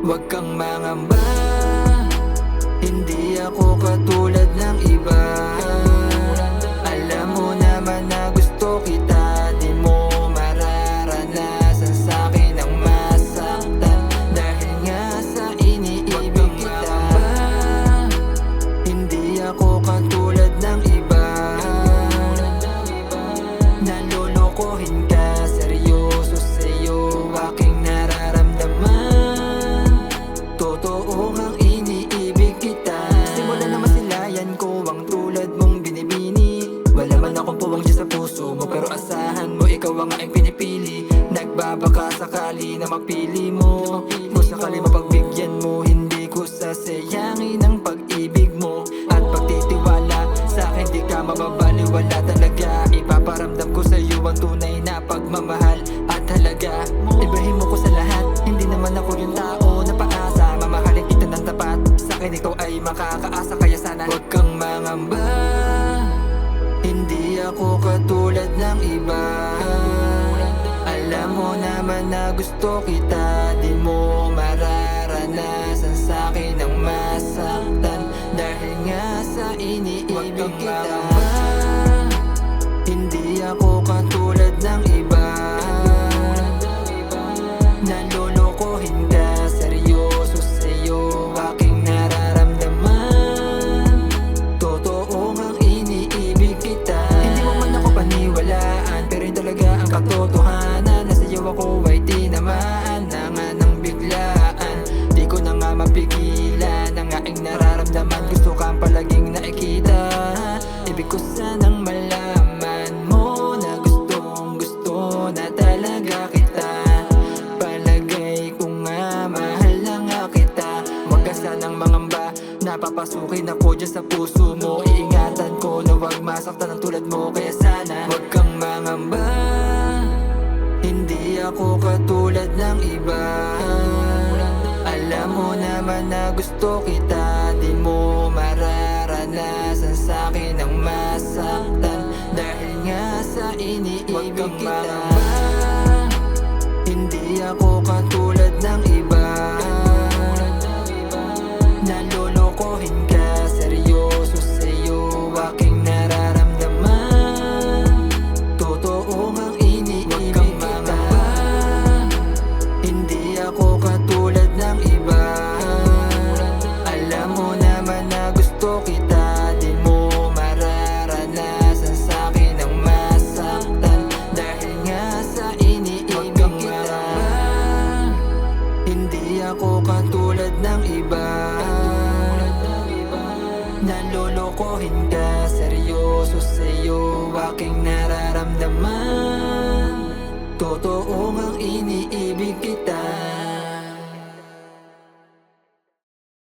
Huwag kang mangamba, hindi ako katulad ng iba. Alam mo naman na gusto kita, di mo mararanasan sa'kin ang masaktan. Dahil nga sa iniibig kita, hindi ako katulad ng iba. Nalolokohin ka, seryoso sa'yo aking nararamdaman. Totoo ngang iniibig kita. Simula na masilayan ko ang tulad mong binibini. Wala man akong puwang dyan sa puso mo, pero asahan mo ikaw ang aking pinipili. Nagbabaka sakali na mapili mo, kung sakali mapagbigyan mo, hindi ko sasayangin ang pag-ibig mo at pagtitiwala sa'kin. Di ka mababaliwala talaga. Ipaparamdam ko sa'yo ang tunay na pagmamahal at halaga. Ibahin mo ko sa lahat, hindi naman ako yung tao na paasa. Mamahalin kita ng tapat, sa'kin ikaw ay makakaasa. Kaya sana huwag kang mangamba, hindi ako katulad ng iba. Alam mo naman na gusto kita, di mo mararanasan sa'kin ang masaktan. Dahil nga sa iniibig kita, hindi ako katulad ng iba. Nalolokohin ka, seryoso sa'yo aking nararamdaman. Totoo ngang iniibig kita. Hindi mo man ako paniwalaan, pero yun talaga ang katotohanan. Na sa'yo ako ay tinamaan na nga ng biglaan. Di ko na nga mapigilan ang aking nararamdaman. Gusto kang palaging nakikita. Ibig ko sanang malaman mo na gustong gusto na talaga kita. Palagay ko nga mahal na nga kita. Huwag ka sanang mangamba, napapasukin ako dyan sa puso mo. Iingatan ko na huwag masaktan ang tulad mo. Kaya sana huwag kang mangamba, hindi ako katulad ng iba. Alam mo naman na gusto kita, di mo mararanasan sa'kin ang masaktan. Dahil nga sa iniibig kita, hindi ako katulad ng iba. Nalolokohin ka, seryoso sa'yo aking nararamdaman. Totoo ngang iniibig kita, hindi ako katulad ng iba. Alam mo naman na gusto kita, di mo mararanasan sa'kin ang masaktan. Dahil nga sa iniibig kita, hindi ako katulad ng iba. Nalolokohin ka, seryoso sa'yo aking nararamdaman. Totoo ngang iniibig kita.